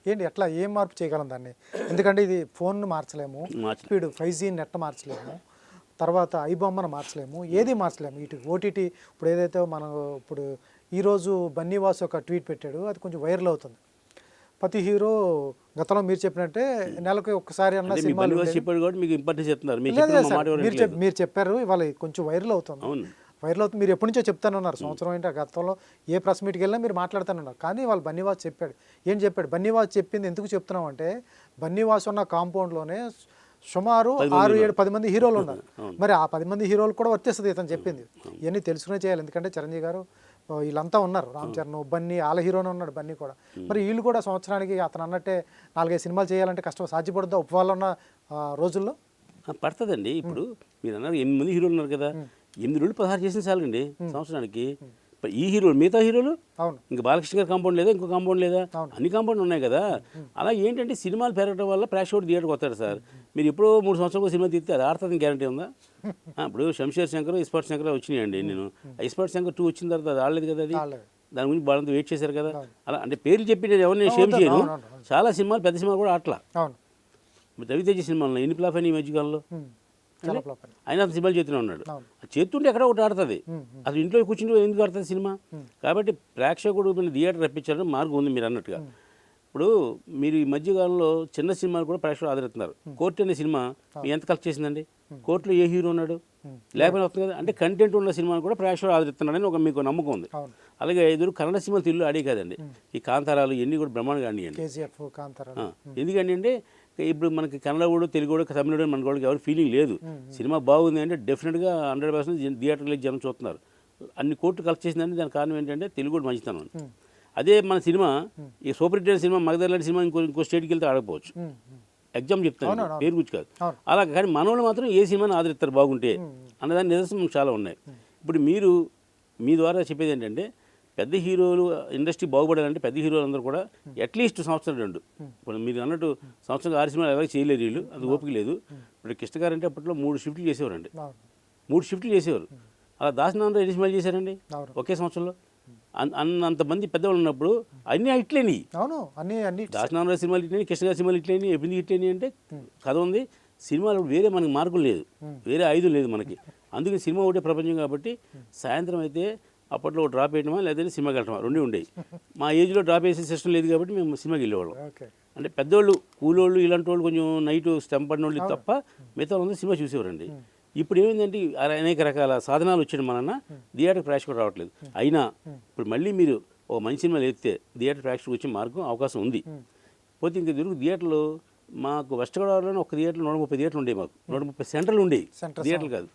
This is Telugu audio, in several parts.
ఏంటి ఎట్లా ఏం మార్పు చేయగలం దాన్ని? ఎందుకంటే ఇది ఫోన్ను మార్చలేము, స్పీడ్ 5G నెట్ మార్చలేము, తర్వాత ఐబొమ్మను మార్చలేము, ఏది మార్చలేము. ఇటు ఓటీటీ ఇప్పుడు ఏదైతే మనం ఇప్పుడు ఈరోజు బన్నీవాసు ఒక ట్వీట్ పెట్టాడు, అది కొంచెం వైరల్ అవుతుంది. ప్రతి హీరో గతంలో మీరు చెప్పినట్టే నెలకు ఒక్కసారి అన్న సినిమాలు మీరు చెప్పారు, ఇవాళ కొంచెం వైరల్ అవుతుంది. వైరల్ అవుతుంది. మీరు ఎప్పటి నుంచో చెప్తానన్నారు, సంవత్సరం ఏంటి గతంలో ఏ ప్రెస్ మీట్కి వెళ్ళినా మీరు మాట్లాడుతానన్నారు. కానీ వాళ్ళు బన్నీవాసు చెప్పాడు. ఏం చెప్పాడు? బన్నీవాసు చెప్పింది ఎందుకు చెప్తున్నాం అంటే, బన్నీవాసు ఉన్న కాంపౌండ్లోనే సుమారు 6-7-10 మంది హీరోలు ఉన్నారు. మరి ఆ 10 మంది హీరోలు కూడా వర్తిస్తుంది ఇతను చెప్పింది. ఇవన్నీ తెలుసుకునే చేయాలి. ఎందుకంటే చిరంజీవి గారు వీళ్ళంతా ఉన్నారు, రామ్ చరణ్, బన్నీ, వాళ్ళ హీరోనే ఉన్నాడు బన్నీ కూడా. మరి వీళ్ళు కూడా సంవత్సరానికి అతను అన్నట్టే 4-5 సినిమాలు చేయాలంటే కష్టం, సాధ్యపడుద్దా వాళ్ళు ఉన్న రోజుల్లో? పడుతుందండి. ఇప్పుడు మీరు అన్నారు 8 మంది హీరోలు ఉన్నారు కదా, 8 రోజులు 16 చేసిన చాలండి సంవత్సరానికి. ఈ హీరోలు మిగతా హీరోలు ఇంకా బాలకృష్ణ గారి కాంపౌండ్ లేదా, ఇంకో కాంపౌండ్ లేదా, అన్ని కాంపౌండ్ ఉన్నాయి కదా. అలా ఏంటంటే సినిమాలు పెరగడం వల్ల ప్రేక్షకుడు థియేటర్కి వస్తాడు సార్. మీరు ఎప్పుడో 3 సంవత్సరాలకు సినిమా తీస్తే అది ఆడుతుందని గ్యారంటీ ఉందా? ఇప్పుడు శంషేర్ శంకర్, ఇస్పాట్ శంకర్ వచ్చినాయండి. నేను ఇస్పాట్ శంకర్ 2 వచ్చిన తర్వాత అది ఆడలేదు కదా, అది దాని గురించి బాగా వెయిట్ చేశారు కదా. అలా అంటే పేర్లు చెప్పి నేను ఎవరిని షేమ్ చేయను. చాలా సినిమాలు, పెద్ద సినిమాలు కూడా ఆటలా. రవితేజ సినిమాలు ఎన్ని ఫ్లాప్ అయినాయి ఈ మధ్యకాలంలో. ఆయన అతను సినిమాలు చేస్తూనే ఉన్నాడు. చేస్తుంటే ఎక్కడ ఒకటి ఆడుతుంది, అసలు ఇంట్లో కూర్చుంటే ఎందుకు ఆడుతుంది సినిమా? కాబట్టి ప్రేక్షకుడు థియేటర్ రప్పించాలని మార్గం ఉంది మీరు అన్నట్టుగా. ఇప్పుడు మీరు ఈ మధ్యకాలంలో చిన్న సినిమాలు కూడా ప్రేక్షకులు ఆదరిస్తున్నారు. కోర్టు అనే సినిమా ఎంత కలెక్ట్ చేసిందండి? కోర్టులో ఏ హీరో ఉన్నాడు? లేకపోతే వస్తుంది కదా. అంటే కంటెంట్ ఉన్న సినిమాను కూడా ప్రేక్షకులు ఆదరిస్తున్నాడని ఒక మీకు నమ్మకం ఉంది. అలాగే ఎదురు కన్నడ సినిమాలు తెలుగు ఆడే కాదండి, ఈ కాంతారాలు ఇవన్నీ కూడా బ్రహ్మాండంగా ఆడియండి. ఎందుకండి అంటే ఇప్పుడు మనకి కన్నడ కూడా, తెలుగు కూడా, తమిళ మన కూడా ఎవరు ఫీలింగ్ లేదు. సినిమా బాగుంది అంటే డెఫినెట్గా 100% థియేటర్లో జనం చూస్తున్నారు. అన్ని కోట్లు కలెక్ట్ చేసిందని దాని కారణం ఏంటంటే తెలుగు కూడా మంచితనం. అదే మన సినిమా ఈ సూపర్ హిట్ సినిమా మగధర్ లాంటి సినిమా ఇంకో స్టేట్కి వెళ్తే ఆడకపోవచ్చు. ఎగ్జామ్ చెప్తాను, పేరు గురించి కాదు. అలా కానీ మనోళ్ళు మాత్రం ఏ సినిమాని ఆదరిస్తారు బాగుంటే అన్నదాని నిదర్శనం చాలా ఉన్నాయి. ఇప్పుడు మీరు మీ ద్వారా చెప్పేది ఏంటంటే, పెద్ద హీరోలు ఇండస్ట్రీ బాగుపడాలంటే పెద్ద హీరోలు అందరూ కూడా అట్లీస్ట్ సంవత్సరం 2, ఇప్పుడు మీరు అన్నట్టు సంవత్సరం 6 సినిమాలు ఎవరికి చేయలేరు వీళ్ళు, అది ఓపిక లేదు. ఇప్పుడు కృష్ణ గారు అంటే అప్పట్లో 3 షిఫ్ట్లు చేసేవారండి, 3 షిఫ్ట్లు చేసేవారు. అలా దాసనారాయణ ఎన్ని సినిమాలు చేశారండి ఒకే సంవత్సరంలో? అంతమంది పెద్దవాళ్ళు ఉన్నప్పుడు అన్ని హిట్లేని. దాసనారాయణ సినిమాలు ఇట్లేని, కృష్ణ గారి సినిమాలు ఇట్లేని, ఎప్పుడు ఇట్లేని అంటే కథ ఉంది. సినిమాలు వేరే మనకి మార్గం లేదు, వేరే ఆయుధం లేదు మనకి. అందుకని సినిమా ఒకటే ప్రపంచం. కాబట్టి సాయంత్రం అయితే అప్పట్లో డ్రాప్ వేయడమా లేదంటే సినిమాకి వెళ్ళటమా రెండే ఉండేవి. మా ఏజ్లో డ్రాప్ వేసే సిస్టమ్ లేదు కాబట్టి మేము సినిమాకి వెళ్ళేవాళ్ళం. అంటే పెద్దోళ్ళు, కూలోళ్ళు, ఇలాంటి వాళ్ళు కొంచెం నైట్ స్టెంప్ పడిన వాళ్ళు తప్ప మిగతా వాళ్ళందరూ సినిమా చూసేవారండి. ఇప్పుడు ఏమైందంటే అనేక రకాల సాధనాలు వచ్చాడు మన థియేటర్ ప్రేక్షకుడు రావట్లేదు. అయినా ఇప్పుడు మళ్ళీ మీరు ఒక మంచి సినిమాలు ఎత్తే థియేటర్ ప్రేక్షకుడు వచ్చే మార్గం అవకాశం ఉంది. పోతే ఇంక తిరుగు థియేటర్లు మాకు వెస్ట్ గోదావరిలోనే ఒక థియేటర్లు 130 థియేటర్లు ఉండేవి. మాకు 130 సెంటర్లు ఉండేవి, థియేటర్లు కాదు.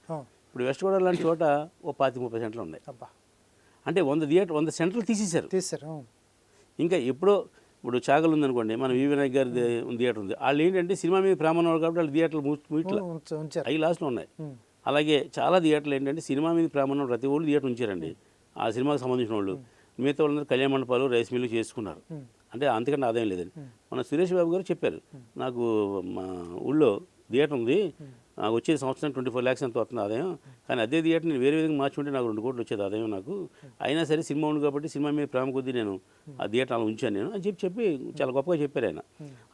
ఇప్పుడు వెస్ట్ గోదావరి లాంటి చోట ఓ 25-30 సెంటర్లు ఉన్నాయి. అంటే 100 సెంటర్లు తీసేశారు. ఇంకా ఇప్పుడు చాగలు ఉందనుకోండి, మన వినాయక్ గారి థియేటర్ ఉంది. వాళ్ళు ఏంటంటే సినిమా మీద ప్రేమ కాబట్టి వాళ్ళు థియేటర్లు మూట్లా అవి లాస్ట్లో ఉన్నాయి. అలాగే చాలా థియేటర్లు ఏంటంటే సినిమా మీద ప్రేమ ఉన్న ప్రతి వాళ్ళు థియేటర్ ఉంచారండి, ఆ సినిమాకి సంబంధించిన వాళ్ళు. మిగతా వాళ్ళందరూ కళ్యాణ మండపాలు, రైస్ మిల్లు చేసుకున్నారు. అంటే అంతకంటే ఆదాయం లేదండి. మన సురేష్ బాబు గారు చెప్పారు, నాకు మా ఊళ్ళో థియేటర్ ఉంది, నాకు వచ్చేది సంవత్సరం 24 lakhs ఎంత వస్తుంది ఆదాయం, కానీ అదే థియేటర్ నేను వేరే విధంగా మార్చుకుంటే నాకు 2 కోట్లు వచ్చేది ఆదాయం నాకు. అయినా సరే సినిమా ఉంది కాబట్టి సినిమా మీద ప్రేమ కొద్దీ నేను ఆ థియేటర్ అలా ఉంచాను నేను అని చెప్పి చాలా గొప్పగా చెప్పారు ఆయన.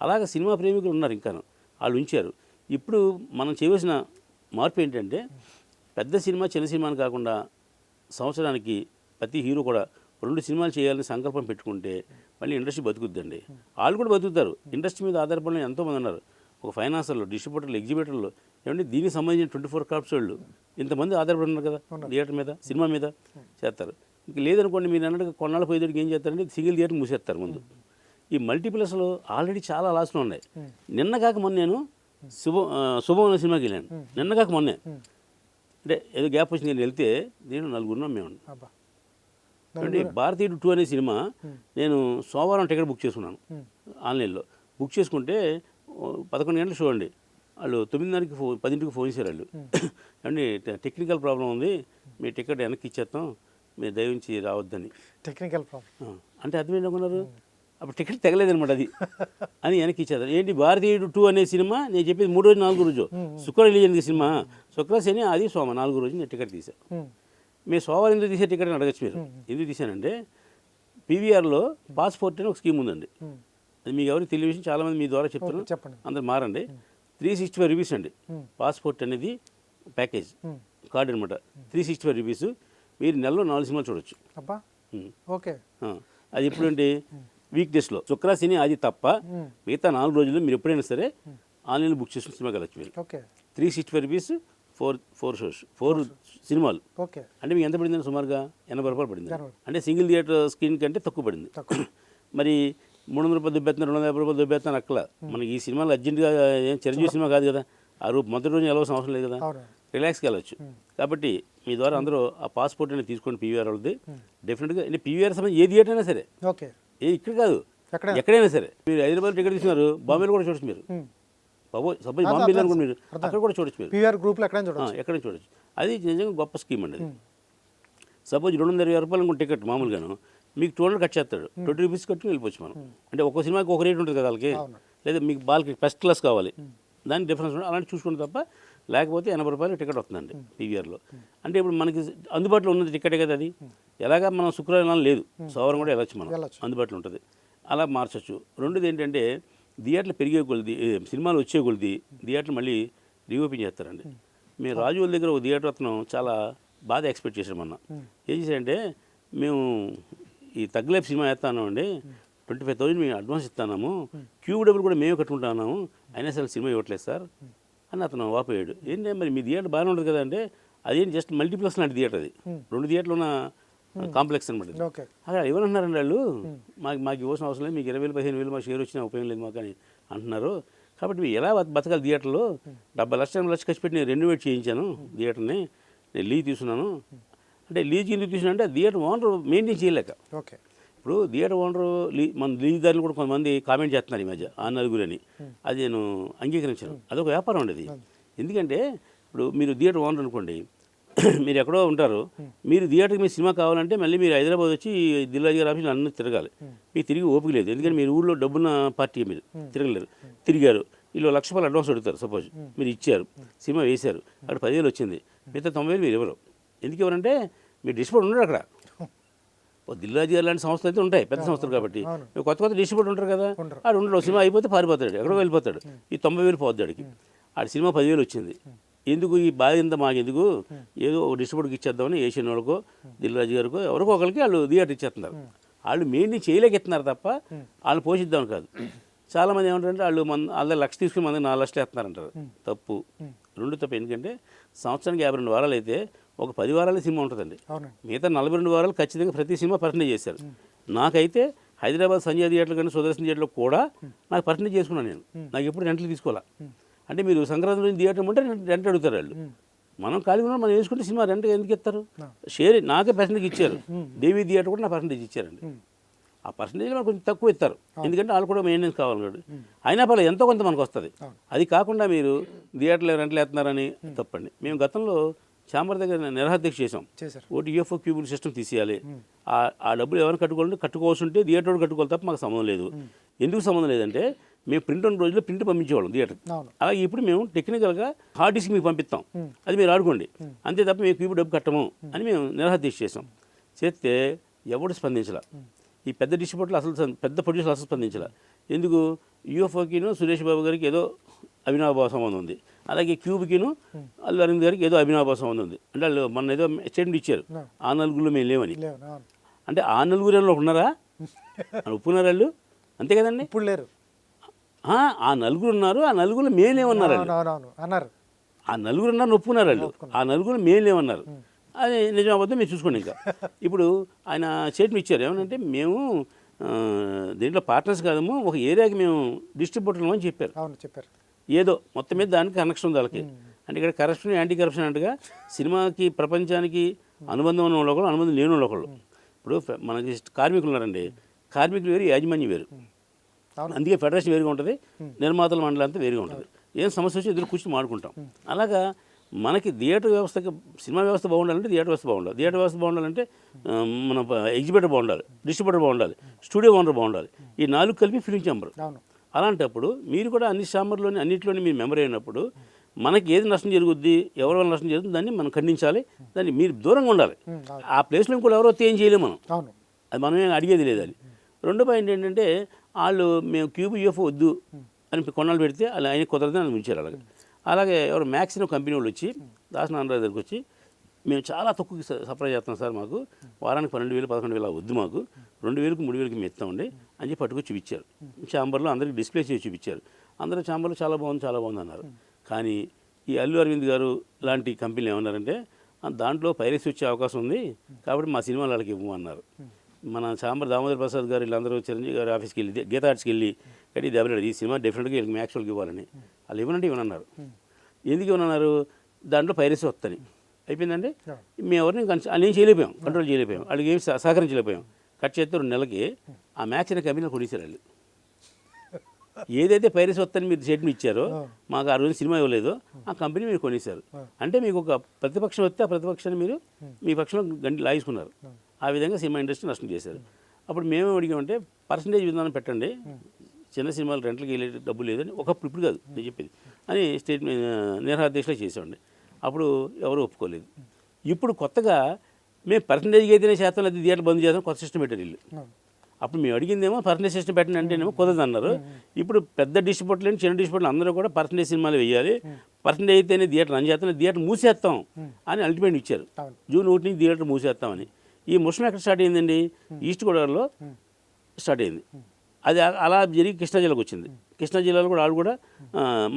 అలాగే సినిమా ప్రేమికులు ఉన్నారు ఇంకా, వాళ్ళు ఉంచారు. ఇప్పుడు మనం చేయవలసిన మార్పు ఏంటంటే, పెద్ద సినిమా చిన్న సినిమాని కాకుండా సంవత్సరానికి ప్రతి హీరో కూడా 2 సినిమాలు చేయాలని సంకల్పం పెట్టుకుంటే మళ్ళీ ఇండస్ట్రీ బతుకుద్దండి. వాళ్ళు కూడా బతుకుతారు. ఇండస్ట్రీ మీద ఆధారపడిన ఎంతోమంది ఉన్నారు, ఒక ఫైనాన్సర్లు, డిస్ట్రిబ్యూటర్లు, ఎగ్జిబిటర్లు, ఏమంటే దీనికి సంబంధించిన 24 క్రాఫ్ట్స్ వాళ్ళు ఇంతమంది ఆధారపడి ఉన్నారు కదా థియేటర్ మీద, సినిమా మీద చేస్తారు. ఇంక లేదనుకోండి, మీరు అన్నట్టుగా కొన్నాళ్ళు పోయేటికి ఏం చేస్తారంటే సింగిల్ థియేటర్ మూసేస్తారు ముందు. ఈ మల్టీప్లెక్స్లో ఆల్రెడీ చాలా లాస్లు ఉన్నాయి. నిన్న కాక మొన్న నేను శుభం సినిమాకి వెళ్ళాను. నిన్న కాక మొన్నే, అంటే ఏదో గ్యాప్ వచ్చి నేను వెళ్తే నేను 4 ఉన్నాం మేము. అంటే భారతీయుడు 2 అనే సినిమా నేను సోమవారం టికెట్ బుక్ చేసుకున్నాను ఆన్లైన్లో. బుక్ చేసుకుంటే 11 గంటల షో అండి. వాళ్ళు 9:30కి 10ంటికి ఫోన్ చేశారు వాళ్ళు, అండి టెక్నికల్ ప్రాబ్లం ఉంది, మీ టికెట్ వెనక్కి ఇచ్చేస్తాం, మీరు దయవుంచి రావద్దని. టెక్నికల్ ప్రాబ్లం అంటే అర్థం ఏంటనుకున్నారు? అప్పుడు టికెట్ తెగలేదనమాట అది అని వెనక్కి ఇచ్చేస్తారు. ఏంటి భారతీయుడు 2 అనే సినిమా నేను చెప్పేది 3 రోజు 4 రోజు శుక్ర రిలీజ్ అయింది సినిమా, శుక్ర శని అది సోమ 4 రోజు నేను టికెట్ తీశాను. మీరు సోమవారం ఎందుకు తీసే టికెట్ అని అడగచ్చు మీరు. ఎందుకు తీశానంటే, పీవీఆర్లో పాస్పోర్ట్ అని ఒక స్కీమ్ ఉందండి. అది మీకు ఎవరికి తెలియ విషయం, చాలామంది మీ ద్వారా చెప్తున్నారు, చెప్పండి. అందరు మారండి. 365 రూపీస్ అండి పాస్పోర్ట్ అనేది ప్యాకేజ్ కార్డు అనమాట. 365 రూపీస్ మీరు నెలలో 4 సినిమాలు చూడొచ్చు. అబ్బా ఓకే. అది ఎప్పుడంటే వీక్ డేస్లో శుక్ర శని ఆది తప్ప మిగతా 4 రోజుల్లో మీరు ఎప్పుడైనా సరే ఆన్లైన్లో బుక్ చేసుకుని సినిమాకి వెళ్ళచ్చు మీరు. ఓకే. 365 రూపీస్ 4 షోస్ 4 సినిమాలు. ఓకే. అంటే మీకు ఎంత పడింది? సుమారుగా 80 రూపాయలు పడింది. అంటే సింగిల్ థియేటర్ స్క్రీన్ కంటే తక్కువ పడింది. మరి 300 రూపాయలు దుబ్బెత్తున్నారు, 250 రూపాయలు దుబ్బెత్తున్నారు అక్కల. మనకి ఈ సినిమాలు అర్జెంటుగా ఏం చిరంజీవి సినిమా కాదు కదా, ఆ మొదటి రోజు వెళ్ళవలసిన అవసరం లేదు కదా, రిలాక్స్గా వెళ్ళచ్చు. కాబట్టి మీ ద్వారా అందరూ ఆ పాస్పోర్ట్ అనేది తీసుకోండి పీవీఆర్ వాళ్ళది. డెఫినెట్గా అంటే పీవీఆర్ సంబంధించి ఏ థియేటర్ అయినా సరే, ఓకే, ఇక్కడ కాదు ఎక్కడైనా సరే, మీరు హైదరాబాద్ టికెట్ తీసుకున్నారు, బాంబేలో కూడా చూడొచ్చు మీరు. సపోజ్ బాంబే అనుకోండి, మీరు అక్కడ కూడా చూడొచ్చు, మీరు పీవీఆర్ గ్రూప్లో ఎక్కడైనా చూడొచ్చు. అది నిజంగా గొప్ప స్కీమ్ అండి. సపోజ్ 220 రూపాయలు అనుకున్న టికెట్ మామూలుగాను మీకు 200 కట్ చేస్తాడు, 20 రూపీస్ కట్టుకుని వెళ్ళిపోవచ్చు మనం. అంటే ఒక్కో సినిమాకి ఒక రేట్ ఉంటుంది కదా వాళ్ళకి, లేదా మీకు బాల్కి ఫస్ట్ క్లాస్ కావాలి దానికి డిఫరెన్స్ ఉంటుంది, అలాంటి చూసుకుంటే తప్ప. లేకపోతే 80 రూపాయలు టికెట్ వస్తుందండి పీవీఆర్లో. అంటే ఇప్పుడు మనకి అందుబాటులో ఉన్నది టికెటే కదా అది. ఎలాగా మనం శుక్రవారం లేదు, సోమవారం కూడా వెళ్ళచ్చు, మనం అందుబాటులో ఉంటుంది, అలా మార్చచ్చు. రెండోది ఏంటంటే థియేటర్లు పెరిగే కొలిది, సినిమాలు వచ్చే కొలిది థియేటర్లు మళ్ళీ రీఓపెన్ చేస్తారండి. మేము రాజు వాళ్ళ దగ్గర ఒక థియేటర్ అతను చాలా బాగా ఎక్స్పెక్ట్ చేసాం మొన్న. ఏం చేశారంటే, మేము ఈ తగ్గలేపు సినిమా వేస్తాను అండి, 25,000 మేము అడ్వాన్స్ ఇస్తున్నాము, క్యూబ్ డబ్బులు కూడా మేమే కట్టుకుంటున్నాము, అయినా సరే సినిమా ఇవ్వట్లేదు సార్ అని అతను వాపోయాడు. ఏంటంటే మరి మీ థియేటర్ బాగానే ఉంటుంది కదా అంటే, అదేంటి జస్ట్ మల్టీప్లెక్స్ లాంటి థియేటర్ అది, 2 థియేటర్లు ఉన్న కాంప్లెక్స్ అనమాట. అక్కడ ఏమనంటున్నారండి వాళ్ళు, మాకు ఇవ్వాల్సిన అవసరం లేదు, మీకు 20,000 15,000 మా షేర్ వచ్చినా ఉపయోగం లేదు మాకు అని అంటున్నారు. కాబట్టి మీరు ఎలా బతకాలి థియేటర్లో? 70 లక్షలు 80 లక్షలు ఖర్చు పెట్టి నేను రెనోవేట్ చేయించాను థియేటర్ని, నేను లీజ్ తీసుకున్నాను. అంటే లీజ్ ఎందుకు తీసుకున్నా అంటే థియేటర్ ఓనర్ మెయింటైన్ చేయలేక. ఓకే. ఇప్పుడు థియేటర్ ఓనరు మన లీజ్దారులు కూడా కొంతమంది కామెంట్ చేస్తున్నారు ఈ మధ్య, ఆ నలుగురని. అది నేను అంగీకరించాను, అదొక వ్యాపారం ఉండేది. ఎందుకంటే ఇప్పుడు మీరు థియేటర్ ఓనర్ అనుకోండి, మీరు ఎక్కడో ఉంటారు, మీరు థియేటర్కి మీ సినిమా కావాలంటే మళ్ళీ మీరు హైదరాబాద్ వచ్చి దిల్రాజు గారి ఆఫీస్లో అన్నీ తిరగాలి, మీకు తిరిగి ఓపిక లేదు. ఎందుకంటే మీరు ఊళ్ళో డబ్బున్న పార్టీ, మీరు తిరగలేరు. తిరిగారు, వీళ్ళు 1,00,000 రూపాయలు అడ్వాన్స్ అడుగుతారు, సపోజ్ మీరు ఇచ్చారు, సినిమా వేశారు, అక్కడ 10,000 వచ్చింది, మిగతా 90,000 మీరు ఎవరు. ఎందుకు ఎవరంటే మీరు డిస్ట్రిబ్యూటర్ ఉండరు అక్కడ. దిల్రాజు గారు లాంటి సంస్థలు అయితే ఉంటాయి, పెద్ద సంస్థలు కాబట్టి. కొత్త డిస్ట్రిబ్యూటర్ ఉంటారు కదా, ఆడు ఉండడు, సినిమా అయిపోతే పారిపోతాడు, ఎక్కడో వెళ్ళిపోతాడు, ఈ 90,000 పోద్ది ఆడికి. ఆడి సినిమా 10,000 వచ్చింది, ఎందుకు ఈ బాధ ఇంత మాకెందుకు, ఏదో ఒక డిస్ట్రిబ్యూటర్కి ఇచ్చేద్దామని ఏషియన్ వాళ్ళకో దిల్రాజు గారికో ఎవరికో ఒకరికి వాళ్ళు థియేటర్ ఇచ్చేస్తున్నారు. వాళ్ళు మెయిన్ చేయలేక ఇస్తున్నారు తప్ప వాళ్ళు పోషిద్దామని కాదు. చాలామంది ఏమంటారంటే వాళ్ళు వాళ్ళ 1,00,000 తీసుకుని మంది 4 లక్షలు వేస్తున్నారంటారు. తప్పు, రెండు తప్పు. ఎందుకంటే సంవత్సరానికి 52 వారాలు అయితే ఒక 10 వారాలే సినిమా ఉంటుందండి, మిగతా 42 వారాలు ఖచ్చితంగా ప్రతి సినిమా పర్సెంటేజ్ చేశారు. నాకైతే హైదరాబాద్ సంజయ్ థియేటర్ కానీ సుదర్శన్ థియేటర్లో కూడా నాకు పర్సెంటేజ్ చేసుకున్నాను నేను, నాకు ఎప్పుడు రెంట్లు తీసుకోవాలా. అంటే మీరు సంక్రాంతి నుంచి థియేటర్ ఉంటే రెంట్ అడుగుతారు వాళ్ళు, మనం ఖాళీగా ఉన్నాం, మనం వేసుకుంటే సినిమా రెంట్ ఎందుకు ఇస్తారు? షేర్ నాకే పర్సెంటేజ్ ఇచ్చారు, దేవి థియేటర్ కూడా నా పర్సెంటేజ్ ఇచ్చారండి. ఆ పర్సెంటేజ్ మనకు కొంచెం తక్కువ ఇస్తారు, ఎందుకంటే వాళ్ళు కూడా మెయింటెనెన్స్ కావాలి కాబట్టి. అయినా పర్లేదు ఎంతో కొంత మనకు వస్తుంది. అది కాకుండా మీరు థియేటర్లో రెంట్లు వేస్తున్నారని తప్పండి. మేము గతంలో ఛాంబర్ దగ్గర నిరహాదీక్ష చేసాం, ఒకటి యూఎఫ్ఓ క్యూబుల్ సిస్టమ్ తీసేయాలి, ఆ డబ్బులు ఎవరైనా కట్టుకోవాలంటే కట్టుకోవాల్సి ఉంటే థియేటర్ కట్టుకోవాలి తప్ప మాకు సంబంధం లేదు. ఎందుకు సంబంధం లేదంటే మేము ప్రింట్ ఉన్న రోజుల్లో ప్రింట్ పంపించేవాళ్ళం థియేటర్, అలాగే ఇప్పుడు మేము టెక్నికల్గా హార్డ్ డిస్క్ మీకు పంపిస్తాం, అది మీరు ఆడుకోండి అంతే తప్ప మేము క్యూబ్ డబ్బు కట్టము అని మేము నిరహాదీక్ష చేసాం. చేస్తే ఎవడు స్పందించాల, ఈ పెద్ద డిస్ట్రిబ్యూటర్లు అసలు పెద్ద ప్రొడ్యూసర్లు అసలు స్పందించాల. ఎందుకు? యూఎఫ్ఓకిను సురేష్ బాబు గారికి ఏదో అవినాభావ సంబంధం ఉంది, అలాగే క్యూబ్కిను అల్లు అరవింద్ గారికి ఏదో అవినాభావ సంబంధం ఉంది. అంటే వాళ్ళు మన ఏదో స్టేట్మెంట్ ఇచ్చారు, ఆ నలుగురిలో మేము లేవని. అంటే ఆ నలుగురిలో ఉన్నారా ఒప్పుకున్నారు వాళ్ళు, అంతే కదండి. ఇప్పుడు లేరు, ఆ నలుగురు ఉన్నారు, ఆ నలుగురు మేలేమన్నారు అన్నారు, ఆ నలుగురు ఉన్నారు ఒప్పుకున్నారు వాళ్ళు, ఆ నలుగురు మేలేమన్నారు. అది నిజం అబద్ధం మీరు చూసుకోండి. ఇంకా ఇప్పుడు ఆయన స్టేట్మెంట్ ఇచ్చారు, ఏమనంటే మేము దీంట్లో పార్ట్నర్స్ కాదము, ఒక ఏరియాకి మేము డిస్ట్రిబ్యూటర్లు అని చెప్పారు. చెప్పారు ఏదో మొత్తం మీద దానికి కనెక్షన్ ఉంది వాళ్ళకి. అంటే ఇక్కడ కరప్షన్ యాంటీ కరప్షన్ అంటగా సినిమాకి ప్రపంచానికి అనుబంధం ఉన్న వాళ్ళు ఒకళ్ళు, అనుబంధం లేని వాళ్ళు ఒకళ్ళు. ఇప్పుడు మనకి కార్మికులు ఉన్నారండి, కార్మికులు వేరు, యాజమాన్యం వేరు, అందుకే ఫెడరేషన్ వేరుగా ఉంటుంది, నిర్మాతల మండలి అంతా వేరుగా ఉంటుంది. ఏం సమస్య వచ్చి ఎదురు కూర్చొని మాడుకుంటాం. అలాగా మనకి థియేటర్ వ్యవస్థకి సినిమా వ్యవస్థ బాగుండాలంటే థియేటర్ వ్యవస్థ బాగుండాలి, థియేటర్ వ్యవస్థ బాగుండాలంటే మన ఎగ్జిబిటర్ బాగుండాలి, డిస్ట్రిబ్యూటర్ బాగుండాలి, స్టూడియో ఓనర్ బాగుండాలి, ఈ 4 కలిపి ఫిలిం ఛాంబర్. అలాంటప్పుడు మీరు కూడా అన్ని ఛాంబర్లోని అన్నింటిలోని మీరు మెంబర్ అయినప్పుడు మనకి ఏది నష్టం జరుగుద్ది, ఎవరి వల్ల నష్టం జరుగుతుంది దాన్ని మనం ఖండించాలి, దాన్ని మీరు దూరంగా ఉండాలి. ఆ ప్లేస్లో ఇంకోటి ఎవరో ఏం చేయలేము మనం, అది మనమే అడిగేది లేదు. అది రెండో పాయింట్ ఏంటంటే వాళ్ళు మేము క్యూబ్ యూఎఫ్ఓ వద్దు అని కొన్నాళ్ళు పెడితే అలా ఆయన కుదరదని అని ఉంచారు. అలాగే ఎవరు మ్యాక్స్ అనే కంపెనీ వాళ్ళు వచ్చి దాసనారాయణ దగ్గరికి వచ్చి మేము చాలా తక్కువకి సప్లై చేస్తాం సార్, మాకు వారానికి 12,000 11,000 వద్దు, మాకు 2,000 3,000 మేము ఇస్తామండి అని చెప్పి పట్టుకొచ్చి చూపించారు. ఛాంబర్లో అందరికీ డిస్ప్లే చేసి చూపించారు. అందరూ ఛాంబర్లో చాలా బాగుంది అన్నారు. కానీ ఈ అల్లు అరవింద్ గారు లాంటి కంపెనీలు ఏమన్నారంటే దాంట్లో పైరసీ వచ్చే అవకాశం ఉంది కాబట్టి మా సినిమాలు వాళ్ళకి ఇవ్వమన్నారు. మన ఛాంబర్ దామోదర్ ప్రసాద్ గారు వీళ్ళందరూ చిరంజీవి గారి ఆఫీస్కి వెళ్ళి గీతా ఆర్ట్స్కి వెళ్ళి కట్టి దెబ్బలాడు ఈ సినిమా డెఫినెట్గా వీళ్ళకి మ్యాక్స్ వాళ్ళకి ఇవ్వాలని. వాళ్ళు ఇవ్వనంటే ఇవ్వనన్నారు. ఎందుకు ఇవ్వనన్నారు? దాంట్లో పైరసీ వస్తుంది అయిపోయిందండి. మేము ఎవరిని నేను చేయలేకపోయాం, కంట్రోల్ చేయలేకపోయాం, వాళ్ళకి ఏమి సహకరించలేకపోయాం. కట్ చేస్తే 2 నెలలకి ఆ మ్యాక్స్ అనే కంపెనీలో కొనేసారు వాళ్ళు. ఏదైతే పైరసీ వస్తుందని మీరు స్టేట్మెంట్ ఇచ్చారో మాకు ఆ రోజు సినిమా ఇవ్వలేదో ఆ కంపెనీ మీరు కొనేసారు. అంటే మీకు ఒక ప్రతిపక్షం వస్తే ఆ ప్రతిపక్షాన్ని మీరు మీ పక్షంలో గంటి లాగించుకున్నారు. ఆ విధంగా సినిమా ఇండస్ట్రీ నష్టం చేశారు. అప్పుడు మేమేం అడిగామంటే పర్సంటేజ్ విధానం పెట్టండి, చిన్న సినిమాలు రెంట్లకి వెళ్ళే డబ్బు లేదని ఒకప్పుడు, ఇప్పుడు కాదు నేను చెప్పేది అని స్టేట్మెంట్ నిర్హాదేశంలో చేసామండి. అప్పుడు ఎవరు ఒప్పుకోలేదు. ఇప్పుడు కొత్తగా మేము పర్సంటేజ్కి అయితేనే శాతం అది థియేటర్ బంద్ చేద్దాం కొత్త సిస్టమ్ పెట్టారు వీళ్ళు. అప్పుడు మేము అడిగిందేమో పర్సంటేజ్ సిస్టమ్ పెట్టండి అంటేనేమో కుదరదు అన్నారు. ఇప్పుడు పెద్ద డిస్ట్రిబ్యూటర్లు చిన్న డిస్ట్రిబ్యూటర్లు అందరూ కూడా పర్సంటేజ్ సినిమాలు వేయాలి, పర్సంటేజ్ అయితేనే థియేటర్ రన్ చేస్తాం, థియేటర్ మూసేస్తాం అని అల్టిమేట్ ఇచ్చారు. జూన్ 1 నుంచి థియేటర్ మూసేస్తామని. ఈ ముషన్ ఎక్కడ స్టార్ట్ అయిందండి? ఈస్ట్ గోదావరిలో స్టార్ట్ అయింది. అది అలా జరిగి కృష్ణా జిల్లాకు వచ్చింది. కృష్ణా జిల్లాలో కూడా వాళ్ళు కూడా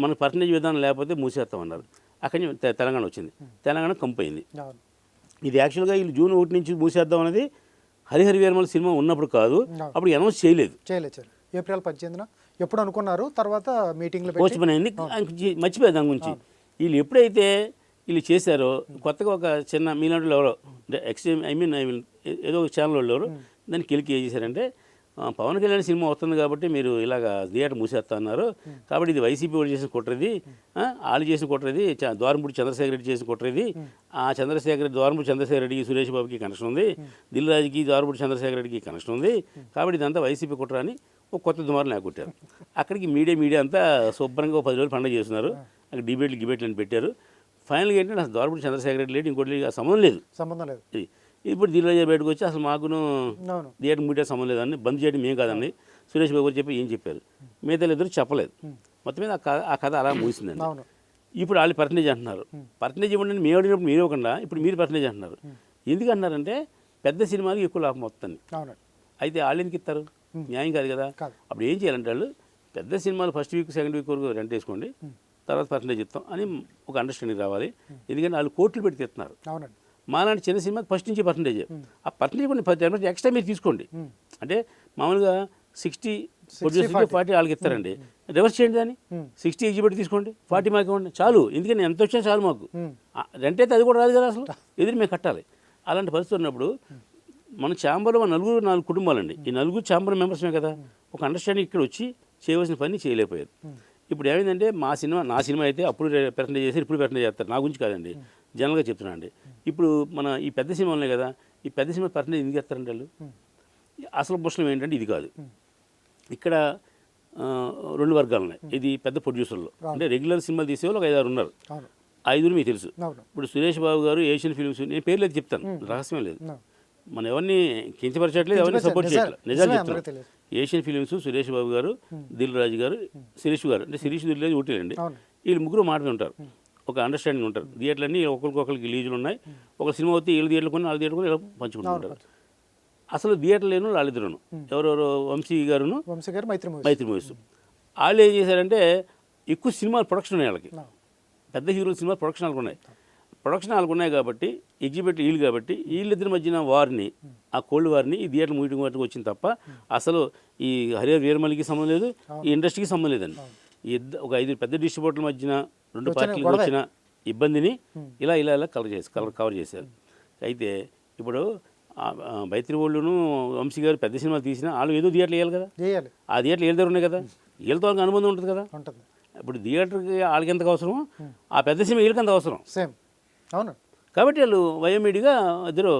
మన పర్సంటేజ్ విధానం లేకపోతే మూసేస్తామన్నారు. అక్కడి నుంచి తెలంగాణ వచ్చింది. తెలంగాణ కంపైంది. ఇది యాక్చువల్గా వీళ్ళు జూన్ 1 నుంచి మూసేద్దాం అనేది హరిహర వీరమల సినిమా ఉన్నప్పుడు కాదు, అప్పుడు అనౌన్స్ చేయలేదు. ఏప్రిల్ 18న ఎప్పుడు అనుకున్నారు, తర్వాత మీటింగ్లో పోస్ట్ పోన్ అయింది. మర్చిపోయారు దాని గురించి. వీళ్ళు ఎప్పుడైతే వీళ్ళు చేశారో కొత్తగా ఒక చిన్న మీలాంటి ఎవరో ఏదో ఒక ఛానల్ వాళ్ళు ఎవరు దాన్ని కెలికి ఏం చేశారంటే పవన్ కళ్యాణ్ సినిమా వస్తుంది కాబట్టి మీరు ఇలాగ థియేటర్ మూసేస్తా అన్నారు కాబట్టి ఇది వైసీపీ వాళ్ళు చేసిన కుట్రది, వాళ్ళు చేసిన కుట్రది, ద్వారంపూడి చంద్రశేఖర్ రెడ్డి చేసిన కుట్రది. ఆ ద్వారంపూడి చంద్రశేఖర్ రెడ్డికి సురేష్ బాబుకి కనెక్షన్ ఉంది, దిల్ రాజుకి ద్వారంపూడి చంద్రశేఖర్ రెడ్డికి కనెక్షన్ ఉంది కాబట్టి ఇదంతా వైసీపీ కుట్ర అని ఒక కొత్త దుమారం లేకొట్టారు. అక్కడికి మీడియా అంతా శుభ్రంగా 10 రోజులు పండుగ చేస్తున్నారు. అక్కడ డిబేట్లు అని పెట్టారు. ఫైనల్గా ఏంటంటే అసలు ద్వారంపూడి చంద్రశేఖర్ రెడ్డి లేడు, ఇంకోటి సంబంధం లేదు. ఇప్పుడు దిల్ రాజు బయటకు వచ్చి అసలు మాకును థియేటర్ మీడియా సంబంధం లేదని బంద్ చేయడం మేము కాదండి సురేష్ బాబు గారు చెప్పి ఏం చెప్పారు, మిగతా ఇద్దరు చెప్పలేదు. మొత్తం మీద ఆ కథ అలా ముగిసిందండి. ఇప్పుడు వాళ్ళు పర్సంటేజ్ అంటున్నారు. పర్సంటేజ్ ఇవ్వండి మేము అడిగినప్పుడు మీరు ఇవ్వకుండా ఇప్పుడు మీరు పర్సంటేజ్ అంటున్నారు. ఎందుకు అంటున్నారంటే పెద్ద సినిమాకి ఎక్కువ లాభం వస్తుంది. అయితే వాళ్ళు ఎందుకు ఇస్తారు? న్యాయం కాదు కదా. అప్పుడు ఏం చేయాలంటే వాళ్ళు పెద్ద సినిమాలు ఫస్ట్ వీక్ సెకండ్ వీక్ వరకు రెంట్ వేసుకోండి, తర్వాత పర్సంటేజ్ ఇస్తాం అని ఒక అండర్స్టాండింగ్ రావాలి. ఎందుకంటే వాళ్ళు కోట్లు పెట్టి తెస్తున్నారు. మాలాంటి చిన్న సినిమాకి ఫస్ట్ నుంచి పర్సంటేజ్, ఆ పర్సంటేజ్ కొన్ని 10% ఎక్స్ట్రా మీరు తీసుకోండి. అంటే మామూలుగా 60 ప్రొడ్యూసర్కి 40 వాళ్ళకి ఇస్తారండి. రివర్స్ చేయండి దాన్ని, 60 ఎగ్జిబిట్ తీసుకోండి, 40 మాకు ఇవ్వండి చాలు. ఎందుకంటే ఎంత వచ్చినా చాలు మాకు. రెంట్ అయితే అది కూడా రాదు కదా, అసలు ఎదురు మేము కట్టాలి. అలాంటి పరిస్థితి ఉన్నప్పుడు మన ఛాంబర్లో 4 కుటుంబాలండి. ఈ 4 ఛాంబర్ మెంబర్స్మే కదా. ఒక అండర్స్టాండింగ్ ఇక్కడ వచ్చి చేయవలసిన పని చేయలేకపోయారు. ఇప్పుడు ఏమైందంటే నా సినిమా అయితే అప్పుడు పర్సంటేజ్ చేసి ఇప్పుడు పర్సంటేజ్ చేస్తారు. నా గురించి కాదండి, జనరల్గా చెప్తున్నాను అండి. ఇప్పుడు మన ఈ పెద్ద సినిమా ఉన్నాయి కదా, ఈ పెద్ద సినిమా పర్సంటేజ్ ఎందుకు చేస్తారంటే వాళ్ళు అసలు ప్రశ్న ఏంటంటే ఇది కాదు. ఇక్కడ 2 వర్గాలు ఉన్నాయి. ఇది పెద్ద ప్రొడ్యూసర్లు అంటే రెగ్యులర్ సినిమాలు తీసేవాళ్ళు ఒక 5-6 ఉన్నారు. 5 మీకు తెలుసు. ఇప్పుడు సురేష్ బాబు గారు ఏషియన్ ఫిల్మ్స్, నేను పేర్లు అయితే చెప్తాను, రహస్యం లేదు, మనం ఎవరిని కించపరచట్లేదు, ఎవరిని సపోర్ట్ చేయట్లేదు, నిజాలు చెప్తాను. ఏషియన్ ఫిల్మ్స్ సురేష్ బాబు గారు, దిల్ రాజు గారు, శిరీష్ గారు, అంటే శిరీష్ దిల్ రాజు ఒకటేనండి. వీళ్ళు ముగ్గురు మాటలు ఉంటారు, ఒక అండర్స్టాండింగ్ ఉంటారు. థియేటర్లన్నీ ఒకరికొకరికి లీజులు ఉన్నాయి. ఒక సినిమా వస్తే వీళ్ళు థియేటర్లు కొని వాళ్ళు థియేటర్ కొని ఇలా పంచుకుంటుంటారు. అసలు థియేటర్ లేను వాళ్ళిద్దరును, ఎవరెవరు వంశీ గారును మైత్రి మూవీస్. వాళ్ళు ఏం చేశారంటే ఎక్కువ సినిమాలు ప్రొడక్షన్ ఉన్నాయి వాళ్ళకి, పెద్ద హీరోల సినిమా ప్రొడక్షన్ వాళ్ళకు ఉన్నాయి. ప్రొడక్షన్ వాళ్ళకు ఉన్నాయి కాబట్టి ఎగ్జిబిట్ వీళ్ళు కాబట్టి వీళ్ళిద్దరి మధ్యన వారిని, ఆ కోల్డ్ వారిని ఈ థియేటర్ మీటింగ్ వాటికి వచ్చింది తప్ప అసలు ఈ హరిహర వీరమలికి సంబంధం లేదు, ఈ ఇండస్ట్రీకి సంబంధం లేదండి. ఒక 5 పెద్ద డిస్ట్రిబ్యూటర్ల మధ్యన 2 పార్టీలకు వచ్చిన ఇబ్బందిని ఇలా కవర్ చేశారు. అయితే ఇప్పుడు మైత్రి వాళ్ళును వంశీ గారు పెద్ద సినిమాలు తీసినా వాళ్ళు ఏదో థియేటర్లు వేయాలి కదా, ఆ థియేటర్లు వీళ్ళ దగ్గర ఉన్నాయి కదా, వీళ్ళతో వాళ్ళకి అనుబంధం ఉంటుంది కదా. ఇప్పుడు థియేటర్కి వాళ్ళకి ఎంత అవసరమో ఆ పెద్ద సినిమా వీళ్ళకి ఎంత అవసరం. అవును. కాబట్టి వాళ్ళు వయోమీడిగా ఇద్దరు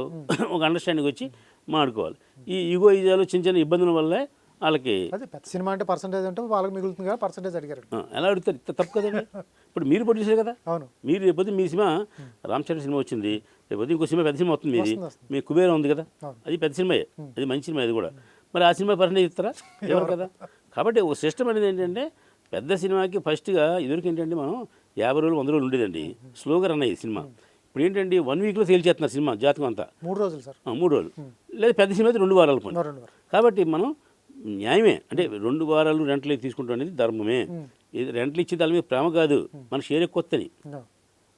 ఒక అండర్స్టాండింగ్ వచ్చి మాట్లాడుకోవాలి. ఈ ఈగోయిజాలు చిన్న ఇబ్బందుల వల్లే వాళ్ళకి పెద్ద సినిమా అంటే పర్సంటేజ్ అంటే వాళ్ళకి మిగులుతుంది కదా, పర్సంటేజ్ అడిగారు. ఎలా అడుగుతారు? తప్పు కదండి. ఇప్పుడు మీరు ప్రొడ్యూసర్ కదా, మీరు రేపొద్దు మీ సినిమా రామ్ చరణ్ సినిమా వచ్చింది, రేపొద్దు ఇంకో సినిమా పెద్ద సినిమా వస్తుంది, మీ కుబేరా ఉంది కదా, అది పెద్ద సినిమాయే, అది మంచి సినిమా. అది కూడా మరి ఆ సినిమా పర్సెంటేజ్ ఇస్తారా? ఎవరు కదా. కాబట్టి ఒక సిస్టమ్ అనేది ఏంటంటే పెద్ద సినిమాకి ఫస్ట్గా ఇదివరకు ఏంటంటే మనం 50 రోజులు 100 రోజులు ఉండేదండి, స్లోగా రన్ అయ్యేది సినిమా. ఇప్పుడు ఏంటంటే 1 వీక్లో సేల్ చేస్తున్నారు సినిమా జాతకం అంతా. 3 రోజులు సార్. 3 రోజులు లేదా పెద్ద సినిమా అయితే 2 వారాలు పోనీ. 2 వారాలు. కాబట్టి మనం న్యాయమే అంటే 2 వారాలు రెంట్లు తీసుకుంటాం అనేది ధర్మమే. ఇది రెంట్లు ఇచ్చే దాని మీద ప్రేమ కాదు, మన షేర్ ఎక్కువ వస్తుంది.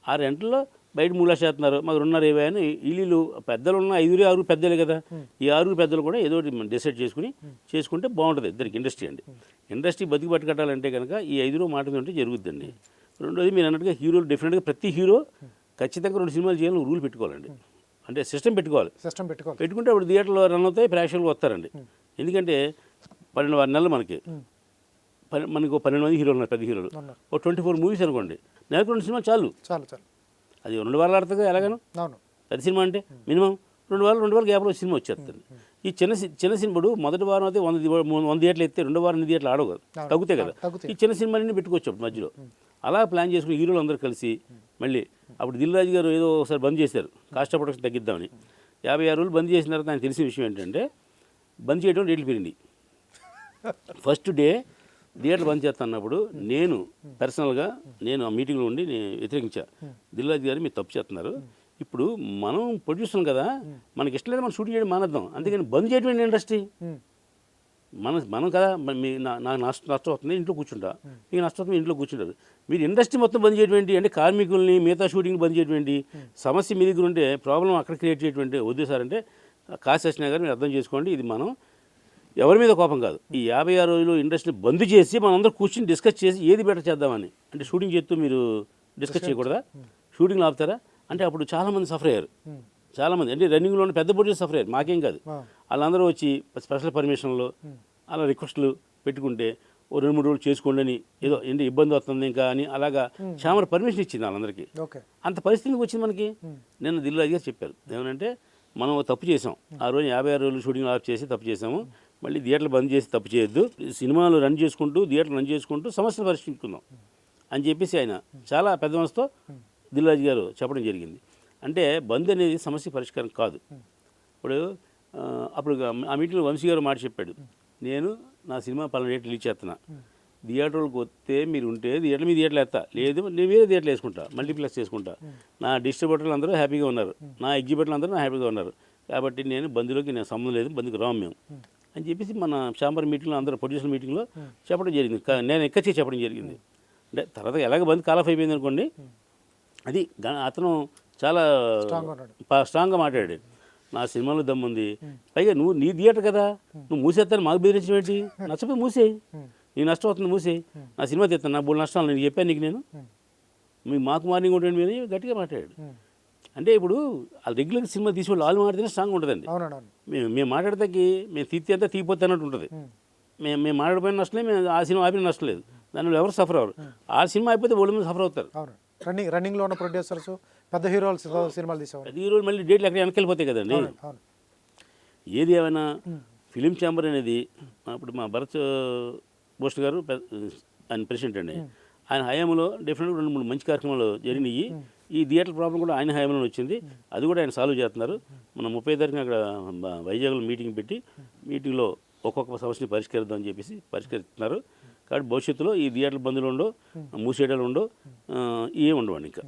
ఆ రెంట్లో బయట 3 లక్షలు చేస్తున్నారు, మాకు 2.5 అని ఇల్లు పెద్దలు ఉన్న 5 పెద్దలే కదా. ఈ 6 పెద్దలు కూడా ఏదో ఒకటి డిసైడ్ చేసుకుంటే బాగుంటుంది ఇద్దరికి ఇండస్ట్రీ అండి. ఇండస్ట్రీ బతికి పట్టుకట్టాలంటే కనుక ఈ 5 మాట మీద ఉంటే జరుగుద్దండి. రెండోది మీరు అన్నట్టుగా హీరోలు డెఫినెట్గా ప్రతి హీరో ఖచ్చితంగా 2 సినిమాలు చేయాలని రూల్ పెట్టుకోవాలండి. అంటే సిస్టమ్ పెట్టుకోవాలి. పెట్టుకుంటే అప్పుడు థియేటర్లో రన్ అవుతాయి, ప్రేక్షకులు వస్తారండి. ఎందుకంటే 12 నెలలు మనకు 12 మంది హీరోలు ఉన్నారు, పెద్ద హీరోలు. ఒక 24 మూవీస్ అనుకోండి, నెలకు 2 సినిమాలు చాలు. అది 2 వారాలు ఆడుతుంది ఎలాగను. పెద్ద సినిమా అంటే మినిమం 2 వారాలు గ్యాప్లో సినిమా వచ్చేస్తుంది. ఈ చిన్న సినిమాడు మొదటి వారం అయితే 100 థియేటర్లు ఎత్తే 2 వారం 100 థియేటర్లు ఆడవు కదా, తగ్గుతాయి కదా. ఈ చిన్న సినిమాలన్నీ పెట్టుకోవచ్చు మధ్యలో. అలా ప్లాన్ చేసుకుని హీరోలు అందరూ కలిసి మళ్ళీ అప్పుడు దిల్ రాజు గారు ఏదో ఒకసారి బంద్ చేశారు కాస్ట్ ఆఫ్ ప్రొడక్షన్ తగ్గిద్దామని. 56 రోజులు బంద్ చేసిన తర్వాత నాకు తెలిసిన విషయం ఏంటంటే బంద్ చేయడం రేట్లు పెరిగింది. ఫస్ట్ డే థియేటర్ బంద్ చేస్తున్నప్పుడు నేను పర్సనల్గా ఆ మీటింగ్లో ఉండి నేను వ్యతిరేకించా. దిల్ రాజు గారు మీరు తప్పు చేస్తున్నారు, ఇప్పుడు మనం ప్రొడ్యూసర్ కదా, మనకి ఇష్టం లేదు మనం షూటింగ్ చేయడం మానేద్దాం, అందుకని బంద్ చేయడం ఇండస్ట్రీ మనం కదా. నాకు నష్టం వస్తుంది ఇంట్లో కూర్చుంటా, మీకు నష్టం వస్తుంది ఇంట్లో కూర్చుంటారు. మీరు ఇండస్ట్రీ మొత్తం బంద్ చేయడం ఏంటి అంటే కార్మికుల్ని మిగతా షూటింగ్ బంద్ చేయడం ఏంటి? సమస్య మీ దగ్గర ఉంటే ప్రాబ్లం అక్కడ క్రియేట్ చేయటువంటి ఉద్దేశాలంటే కాశీ సత్యనారాయణ గారు మీరు అర్థం చేసుకోండి, ఇది మనం ఎవరి మీద కోపం కాదు. ఈ 56 రోజులు ఇండస్ట్రీని బంద్ చేసి మనం అందరూ కూర్చొని డిస్కస్ చేసి ఏది బెటర్ చేద్దామని. అంటే షూటింగ్ చేస్తూ మీరు డిస్కస్ చేయకూడదా? షూటింగ్ ఆపుతారా అంటే అప్పుడు చాలామంది సఫర్ అయ్యారు. చాలామంది అంటే రన్నింగ్లో ఉన్న పెద్ద ప్రొడ్యూసర్ సఫర్ అయ్యారు, మాకేం కాదు. వాళ్ళందరూ వచ్చి స్పెషల్ పర్మిషన్లు అలా రిక్వెస్ట్లు పెట్టుకుంటే ఓ 2-3 రోజులు చేసుకోండి అని, ఏదో ఏంటి ఇబ్బంది వస్తుంది ఇంకా అని అలాగా ఛాంబర్ పర్మిషన్ ఇచ్చింది వాళ్ళందరికీ. అంత పరిస్థితికి వచ్చింది మనకి. నేను దిల్ రాజు గారు చెప్పారు ఏమనంటే మనం తప్పు చేసాం, ఆ రోజు 56 రోజులు షూటింగ్ ఆఫ్ చేసి తప్పు చేసాము, మళ్ళీ థియేటర్లు బంద్ చేసి తప్పు చేయొద్దు, సినిమాలు రన్ చేసుకుంటూ థియేటర్లు రన్ చేసుకుంటూ సమస్యను పరిష్కరించుకుందాం అని చెప్పేసి ఆయన చాలా పెద్ద మనసుతో దిల్ రాజు గారు చెప్పడం జరిగింది. అంటే బంద్ అనేది సమస్య పరిష్కారం కాదు. ఇప్పుడు అప్పుడు ఆ మీటింగ్లో వంశీ గారు మాట చెప్పాడు, నేను నా సినిమా పలానా రేట్లు రిలీజ్ చేస్తున్నా, థియేటర్లకు వస్తే మీరు ఉంటే థియేటర్ మీ థియేటర్లు వేస్తా, లేదు నేను వేరే థియేటర్లు వేసుకుంటా, మల్టీప్లెక్స్ చేసుకుంటా. నా డిస్ట్రిబ్యూటర్లు అందరూ హ్యాపీగా ఉన్నారు, నా ఎగ్జిబ్యూటర్లు అందరూ హ్యాపీగా ఉన్నారు, కాబట్టి నేను బంద్లోకి నేను సంబంధం లేదు, బంద్కి రాము మేము అని చెప్పేసి మన ఛాంబర్ మీటింగ్లో అందరూ ప్రొడ్యూసర్ మీటింగ్లో చెప్పడం జరిగింది. నేను ఎక్కచ్చి చెప్పడం జరిగింది. అంటే తర్వాత ఎలాగ బంద్ కాల్ ఆఫ్ అయిపోయింది అనుకోండి, అది అతను చాలా స్ట్రాంగ్గా మాట్లాడాడు. నా సినిమాలో దమ్ముంది, పైగా నీ థియేటర్ కదా, నువ్వు మూసేస్తాను మాకు బెదిరించడం ఏంటి, నచ్చపోయి మూసేయి, నీకు నష్టం అవుతుంది మూసేయి, నా సినిమా తీస్తాను, నా 3 నష్టాలు నేను చెప్పాను నీకు, నేను మాకు మార్నింగ్ ఉంటుంది మీద గట్టిగా మాట్లాడాడు. అంటే ఇప్పుడు ఆ రెగ్యులర్ సినిమా తీసుకోవాలి వాళ్ళు మాట్లాడితేనే స్ట్రాంగ్ ఉంటుందండి. మేము మాట్లాడితే మేము తీస్తే తీపోతే అన్నట్టు ఉంటుంది. మేము మాట్లాడిపోయిన నష్టం లేదు, మేము ఆ సినిమా ఆపిన నష్టం లేదు, దానివల్ల ఎవరు సఫర్ అవ్వరు. ఆ సినిమా అయిపోతే వాళ్ళు మీద సఫర్ అవుతారు. రన్నింగ్లో ఉన్న ప్రొడ్యూసర్స్ పెద్ద హీరోలు సినిమాలు తీసేవారు, పెద్ద హీరోలు మళ్ళీ డేట్లు ఎక్కడ వెనకెళ్ళిపోతాయి కదండి. ఏది ఏమైనా ఫిలిం ఛాంబర్ అనేది అప్పుడు మా భరత్ బోస్ట్ గారు ఆయన ప్రెసిడెంట్ అండి, ఆయన హయాంలో డెఫినెట్గా 2-3 మంచి కార్యక్రమాలు జరిగినాయి. ఈ థియేటర్ ప్రాబ్లం కూడా ఆయన హయాంలో వచ్చింది, అది కూడా ఆయన సాల్వ్ చేస్తున్నారు. మనం 30 తారీఖున అక్కడ వైజాగ్లో మీటింగ్ పెట్టి మీటింగ్లో ఒక్కొక్క సమస్యని పరిష్కరిద్దాం అని చెప్పేసి పరిష్కరిస్తున్నారు. కాబట్టి భవిష్యత్తులో ఈ థియేటర్ బంధువులు ఉండవు, మూసేయడాలు ఉండవు, ఏమి ఉండవండి ఇంకా.